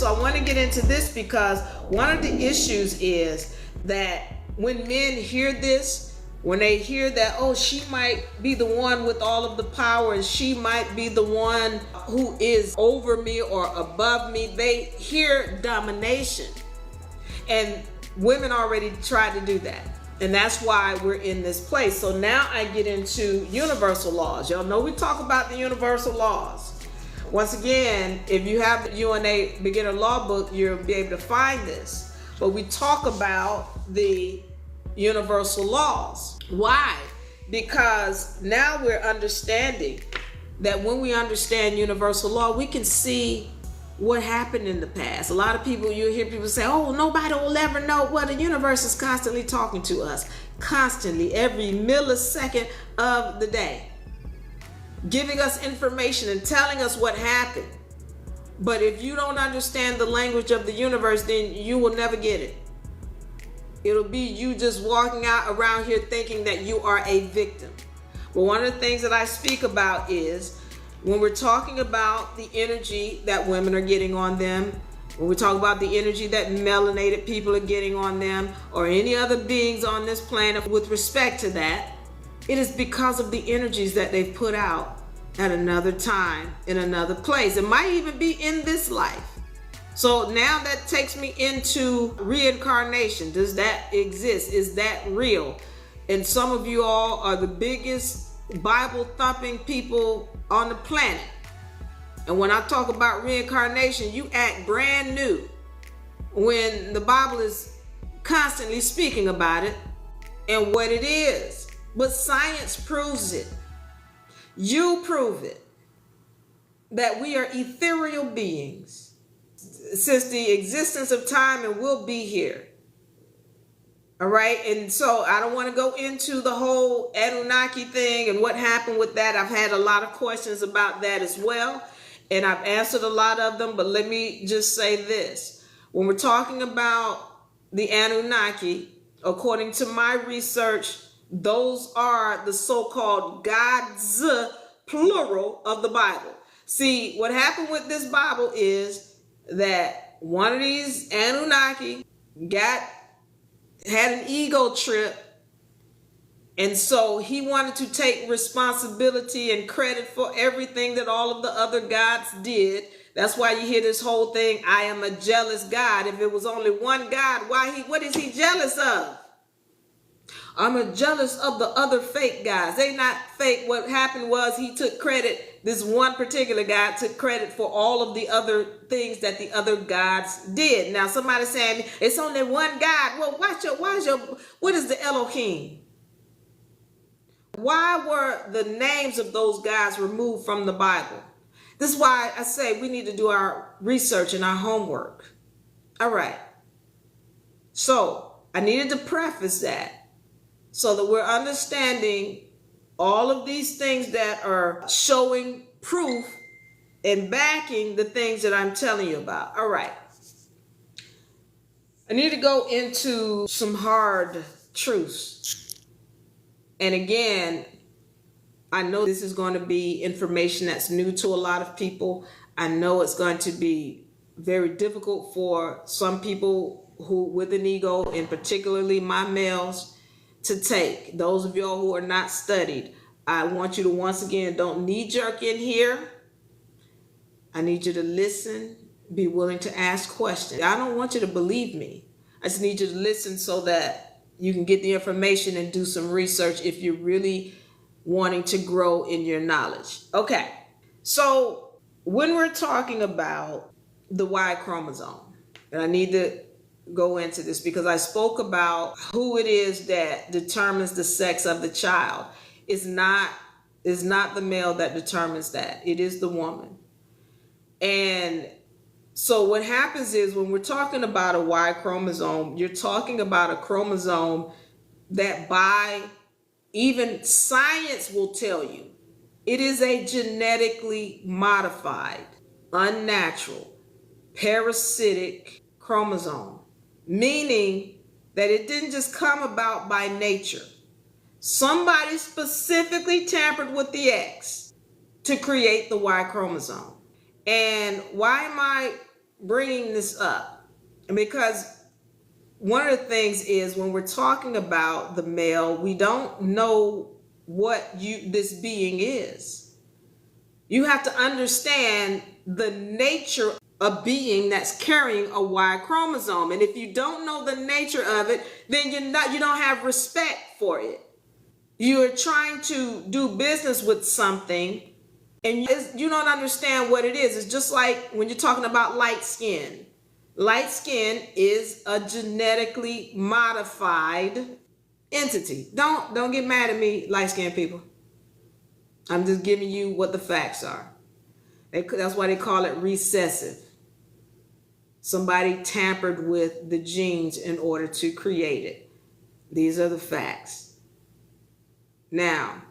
So I want to get into this because one of the issues is that when men hear this, when they hear that, oh, she might be the one with all of the power and she might be the one who is over me or above me, they hear domination. And women already tried to do that. And that's why we're in this place. So now I get into universal laws. Y'all know we talk about the universal laws. Once again, if you have the UNA beginner law book, you'll be able to find this. But we talk about the universal laws. Why? Because now we're understanding that when we understand universal law, we can see what happened in the past. A lot of people, you hear people say, oh, nobody will ever know. Well, the universe is constantly talking to us, constantly, every millisecond of the day, giving us information and telling us what happened. But if you don't understand the language of the universe, then you will never get it. It'll be you just walking out around here thinking that you are a victim. But one of the things that I speak about is when we're talking about the energy that women are getting on them, when we talk about the energy that melanated people are getting on them, or any other beings on this planet with respect to that, it is because of the energies that they've put out at another time, in another place. It might even be in this life. So now that takes me into reincarnation. Does that exist? Is that real? And some of you all are the biggest Bible thumping people on the planet. And when I talk about reincarnation, you act brand new when the Bible is constantly speaking about it and what it is. But science proves it. You prove it. That we are ethereal beings since the existence of time and will be here. All right. And so I don't want to go into the whole Anunnaki thing and what happened with that. I've had a lot of questions about that as well. And I've answered a lot of them. But let me just say this. When we're talking about the Anunnaki, according to my research, those are the so-called gods, plural, of the Bible. See, what happened with this Bible is that one of these Anunnaki had an ego trip, and so he wanted to take responsibility and credit for everything that all of the other gods did. That's why you hear this whole thing, I am a jealous God. If it was only one God, what is he jealous of? I'm jealous of the other fake guys. They not fake. What happened was he took credit. This one particular guy took credit for all of the other things that the other gods did. Now somebody saying it's only one God. Well, what is the Elohim? Why were the names of those gods removed from the Bible? This is why I say we need to do our research and our homework. All right. So I needed to preface that, so that we're understanding all of these things that are showing proof and backing the things that I'm telling you about. All right. I need to go into some hard truths. And again, I know this is going to be information that's new to a lot of people. I know it's going to be very difficult for some people who with an ego, and particularly my males, to take. Those of y'all who are not studied, I want you to once again, don't knee-jerk in here. I need you to listen, be willing to ask questions. I don't want you to believe me. I just need you to listen so that you can get the information and do some research if you're really wanting to grow in your knowledge. Okay, so when we're talking about the Y chromosome, and I need to go into this because I spoke about who it is that determines the sex of the child. It's not the male that determines that. It is the woman. And so what happens is when we're talking about a Y chromosome, you're talking about a chromosome that by even science will tell you it is a genetically modified, unnatural, parasitic chromosome. Meaning that it didn't just come about by nature. Somebody specifically tampered with the X to create the Y chromosome. And why am I bringing this up? Because one of the things is when we're talking about the male, we don't know what this being is. You have to understand the nature of being that's carrying a Y chromosome. And if you don't know the nature of it, then you don't have respect for it. You're trying to do business with something and you don't understand what it is. It's just like when you're talking about light skin. Light skin is a genetically modified entity. Don't get mad at me, light-skinned people. I'm just giving you what the facts are. That's why they call it recessive. Somebody tampered with the genes in order to create it. These are the facts. Now,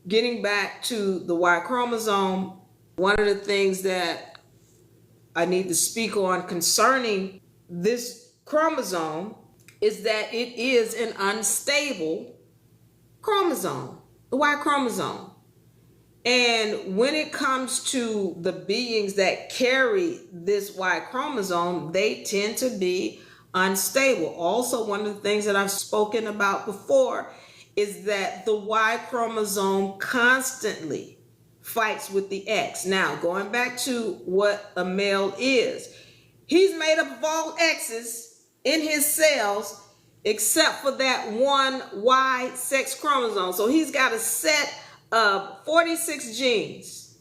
getting back to the Y chromosome, one of the things that I need to speak on concerning this chromosome is that it is an unstable chromosome, the Y chromosome. And when it comes to the beings that carry this Y chromosome, they tend to be unstable. Also, one of the things that I've spoken about before is that the Y chromosome constantly fights with the X. Now, going back to what a male is, he's made up of all X's in his cells except for that one Y sex chromosome. So he's got a set of 46 genes.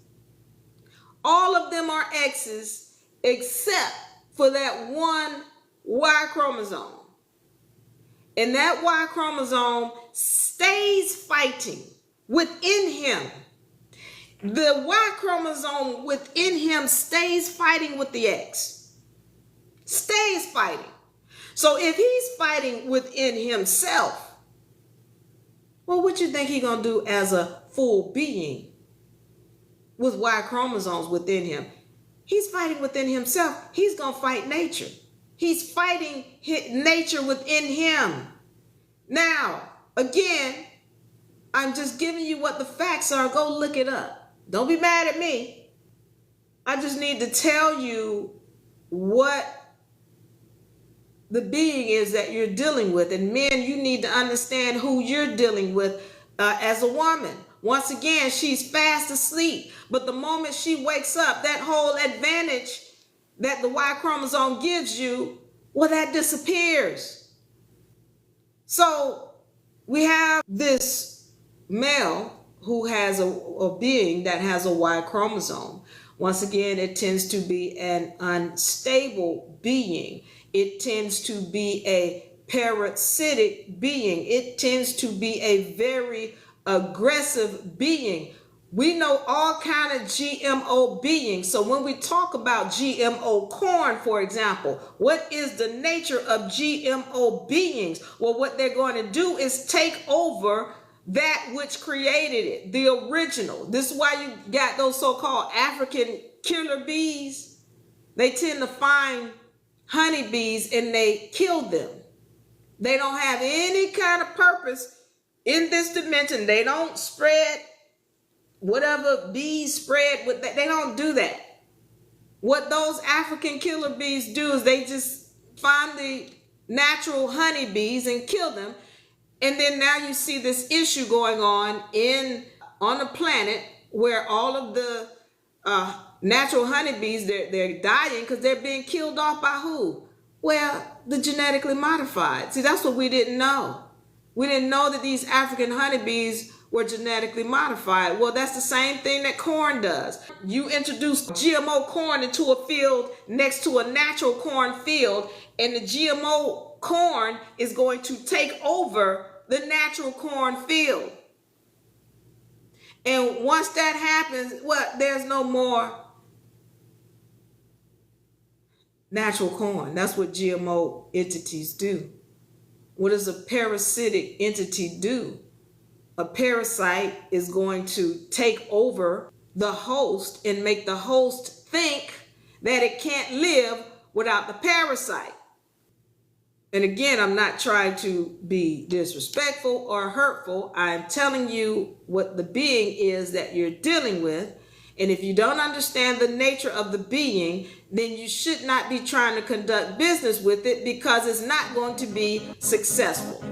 All of them are X's except for that one Y chromosome. And that Y chromosome stays fighting within him. The Y chromosome within him stays fighting with the X. Stays fighting. So if he's fighting within himself, well, what you think he's going to do as a full being with Y chromosomes within him? He's fighting within himself. He's going to fight nature. He's fighting nature within him. Now, again, I'm just giving you what the facts are. Go look it up. Don't be mad at me. I just need to tell you what the being is that you're dealing with. And men, you need to understand who you're dealing with as a woman. Once again, she's fast asleep. But the moment she wakes up, that whole advantage that the Y chromosome gives you, well, that disappears. So we have this male who has a being that has a Y chromosome. Once again, it tends to be an unstable being. It tends to be a parasitic being. It tends to be a very aggressive being. We know all kind of GMO beings. So when we talk about GMO corn, for example, what is the nature of GMO beings? Well, what they're going to do is take over that which created it, the original. This is why you got those so-called African killer bees. They tend to find honeybees and they kill them. They don't have any kind of purpose in this dimension. They don't spread whatever bees spread with that. They don't do that. What those African killer bees do is they just find the natural honeybees and kill them. And then now you see this issue going on the planet where all of the natural honeybees, they're dying because they're being killed off by who? Well, the genetically modified. See, that's what we didn't know. We didn't know that these African honeybees were genetically modified. Well, that's the same thing that corn does. You introduce GMO corn into a field next to a natural corn field, and the GMO corn is going to take over the natural corn field. And once that happens, there's no more natural corn. That's what GMO entities do. What does a parasitic entity do? A parasite is going to take over the host and make the host think that it can't live without the parasite. And again, I'm not trying to be disrespectful or hurtful. I'm telling you what the being is that you're dealing with. And if you don't understand the nature of the being, then you should not be trying to conduct business with it, because it's not going to be successful.